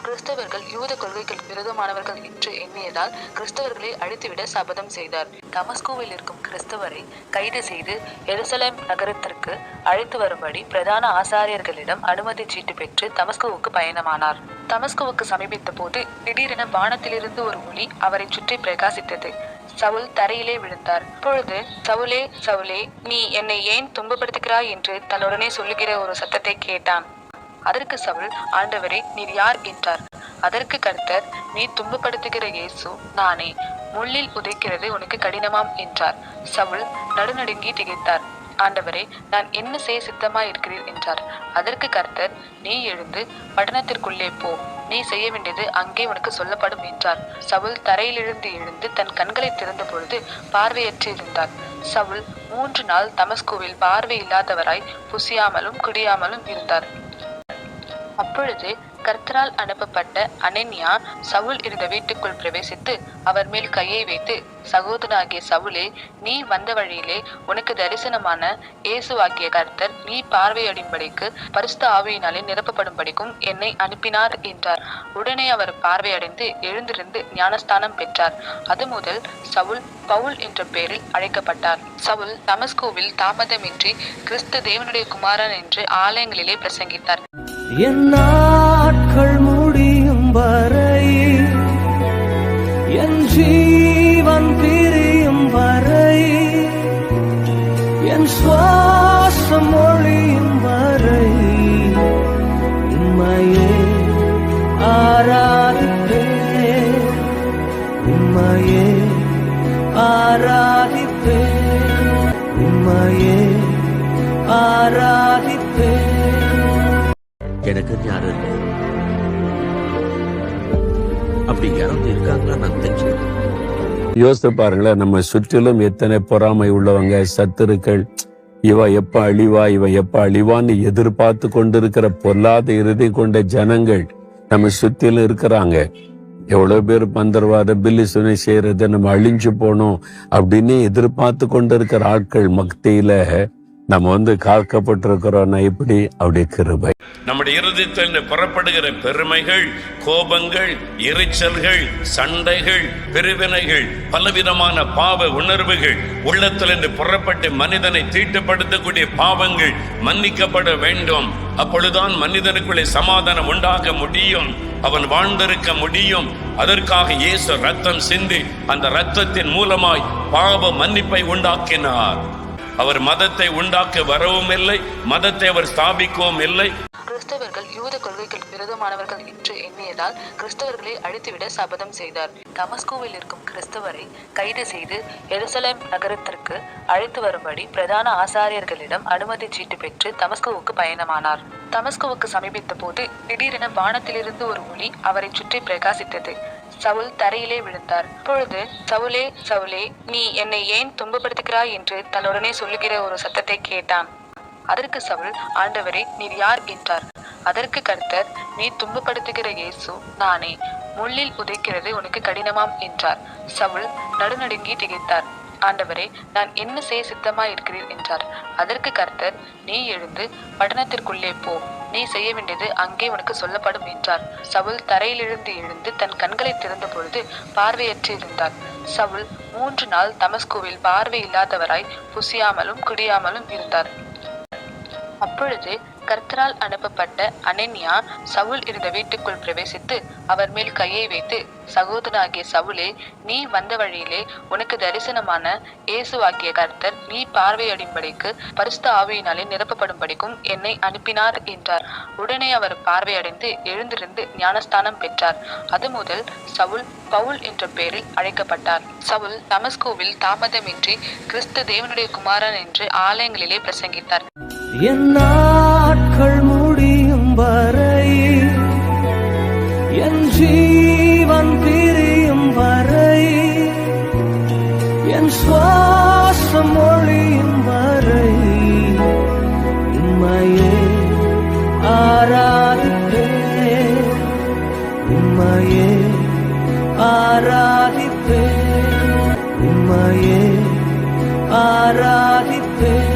கிறிஸ்தவர்கள் யூத கொள்கைகள் விரோதமானவர்கள் என்று எண்ணியதால் கிறிஸ்தவர்களை அழித்துவிட சபதம் செய்தார். தமஸ்கோவில் இருக்கும் கிறிஸ்தவரை கைது செய்து எருசலேம் நகரத்திற்கு அழைத்து வரும்படி பிரதான ஆசாரியர்களிடம் அனுமதி சீட்டு பெற்று தமஸ்கோவுக்கு பயணமானார். தமஸ்கோவுக்கு சமீபித்த போது திடீரென வானத்திலிருந்து ஒரு ஒளி அவரை சுற்றி பிரகாசித்தது. சவுல் தரையிலே விழுந்தார். அப்பொழுது, சவுலே, சவுலே, நீ என்னை ஏன் துன்பப்படுத்துகிறாய் என்று தன்னுடனே சொல்லுகிற ஒரு சத்தத்தை கேட்டான். அதற்கு சவுல், ஆண்டவரே, நீர் யார் என்றார். அதற்கு கர்த்தர், நீ துன்பப்படுத்துகிற இயேசு நானே. முள்ளில் உதைக்கிறது உனக்கு கடினமாம் என்றார். சவுல் நடுநடுங்கி திகைத்தார். ஆண்டவரே, நான் என்ன செய்ய சித்தமாய் இருக்கிறீர் என்றார். அதற்கு கர்த்தர், நீ எழுந்து பட்டணத்திற்குள்ளே போ, நீ செய்ய வேண்டியது அங்கே உனக்கு சொல்லப்படும் என்றார். சவுல் தரையிலிருந்து எழுந்து தன் கண்களை திறந்த பொழுது பார்வையற்று இருந்தார். சவுல் 3 நாள் தமஸ்கோவில் பார்வை இல்லாதவராய் புசியாமலும் குடியாமலும் இருந்தார். அப்பொழுது கர்த்தரால் அனுப்பப்பட்ட அனனியா சவுல் இருந்த வீட்டுக்குள் பிரவேசித்து அவர் மேல் கையை வைத்து, சகோதரனாகிய சவுலே, நீ வந்த வழியிலே உனக்கு தரிசனமான இயேசுவாகிய கர்த்தர் நீ பார்வையடையும்படிக்கு பரிசுத்த ஆவியினாலே நிரப்பப்படும்படிக்கும் என்னை அனுப்பினார் என்றார். உடனே அவர் பார்வையடைந்து எழுந்திருந்து ஞானஸ்தானம் பெற்றார். அது முதல் சவுல் பவுல் என்ற பெயரில் அழைக்கப்பட்டார். சவுல் தமஸ்கோவில் தாமதமின்றி கிறிஸ்து தேவனுடைய குமாரன் என்று ஆலயங்களிலே பிரசங்கித்தார். என் நாட்கள் முடியும் வரை, என் ஜீவன் பிரியும் வரை, என் சுவாசம் ஒழியும் வரை உம்மையே ஆராதிப்பேன், உம்மையே ஆராதிப்பேன், உம்மையே ஆராதிப்பேன். எனக்கு யாரும் இல்லை. அப்படி யாரும் இருக்காங்களா நான் தெரிஞ்சுக்கிறேன். யோசித்து பாருங்களேன், நம்ம சுற்றிலும் எத்தனை பொறாமை உள்ளவங்க, சத்துருக்கள், இவன் எப்ப அழிவா இவன் எப்ப அழிவான்னு எதிர்பார்த்து கொண்டிருக்கிற பொல்லாத இறுதி கொண்ட ஜனங்கள் நம்ம சுற்றிலும் இருக்கிறாங்க. எவ்வளவு பேர் மந்திரவாத பில்லி சுனை செய்யறத நம்ம அழிஞ்சு போனோம் அப்படின்னு எதிர்பார்த்து கொண்டிருக்கிற ஆட்கள் மத்தியில நம்ம காக்கப்பட்டிருக்கிறோம்னா இப்படி அவருடைய கிருபை. நம்முடைய இருதயத்தில் புறப்படுகிற பெருமைகள், கோபங்கள், எரிச்சல்கள், சண்டைகள், பிரிவினைகள், பலவிதமான பாவ உணர்வுகள் உள்ளத்திலிருந்து புறப்பட்டு மனிதனை தீட்டுப்படுத்தக்கூடிய பாவங்கள் மன்னிக்கப்பட வேண்டும். அப்பொழுதுதான் மனிதனுக்குள்ளே சமாதானம் உண்டாக முடியும், அவன் வாழ்ந்திருக்க முடியும். அதற்காக இயேசு ரத்தம் சிந்தி அந்த ரத்தத்தின் மூலமாய் பாவ மன்னிப்பை உண்டாக்கினார். அவர் மதத்தை உண்டாக்க வரவும் இல்லை, மதத்தை அவர் ஸ்தாபிக்கவும் இல்லை. கிறிஸ்தவர்கள் யூத கொள்கைகள் விரோதமானவர்கள் என்று எண்ணியதால் கிறிஸ்தவர்களை அழித்துவிட சபதம் செய்தார். தமஸ்கோவில் இருக்கும் கிறிஸ்தவரை கைது செய்து எருசலேம் நகரத்திற்கு அழைத்து வரும்படி பிரதான ஆசாரியர்களிடம் அனுமதி சீட்டு பெற்று தமஸ்கோவுக்கு பயணமானார். தமஸ்கோவுக்கு சமீபித்த போது திடீரென வானத்திலிருந்து ஒரு ஒளி அவரை சுற்றி பிரகாசித்தது. சவுல் தரையிலே விழுந்தார். அப்பொழுது, சவுலே, சவுலே, நீ என்னை ஏன் துன்பப்படுத்துகிறாய் என்று தன்னுடனே சொல்லுகிற ஒரு சத்தத்தை கேட்டான். அதற்கு சவுல், ஆண்டவரே, நீர் யார் என்றார். அதற்கு கர்த்தர், நீ துன்பப்படுத்துகிற இயேசு நானே. முள்ளில் உதைக்கிறது உனக்கு கடினமாம் என்றார். சவுல் நடுநடுங்கி திகைத்தார். ஆண்டவரே, நான் என்ன செய்ய சித்தமாய் இருக்கிறீர் என்றார். அதற்கு கர்த்தர், நீ எழுந்து பட்டணத்திற்குள்ளே போ, நீ செய்ய வேண்டியது அங்கே உனக்கு சொல்லப்படும் என்றார். சவுல் தரையிலிருந்து எழுந்து தன் கண்களை திறந்த பொழுது பார்வையற்று இருந்தார். சவுல் 3 நாள் தமஸ்கோவில் பார்வை இல்லாதவராய் புசியாமலும் குடியாமலும் இருந்தார். அப்பொழுது கர்த்தரால் அனுப்பப்பட்ட அனனியா சவுல் இருந்த வீட்டுக்குள் பிரவேசித்து அவர் மேல் கையை வைத்து, சகோதரனாகிய சவுலே, நீ வந்த வழியிலே உனக்கு தரிசனமான இயேசுவாகிய கர்த்தர் நீ பார்வையடையும்படிக்கு பரிசுத்த ஆவியினாலே நிரப்பப்படும்படிக்கும் என்னை அனுப்பினார் என்றார். உடனே அவர் பார்வையடைந்து எழுந்திருந்து ஞானஸ்தானம் பெற்றார். அது முதல் சவுல் பவுல் என்ற பெயரில் அழைக்கப்பட்டார். சவுல் தமஸ்கோவில் தாமதமின்றி கிறிஸ்து தேவனுடைய குமாரன் என்று ஆலயங்களிலே பிரசங்கித்தார். என் நாட்கள் முடியும் வரை, என் ஜீவன் பிரியும் வரை, என் சுவாசம் ஒழியும் வரை உம்மையே ஆராதிப்பேன், உம்மையே ஆராதிப்பேன், உம்மையே ஆராதிப்பேன்.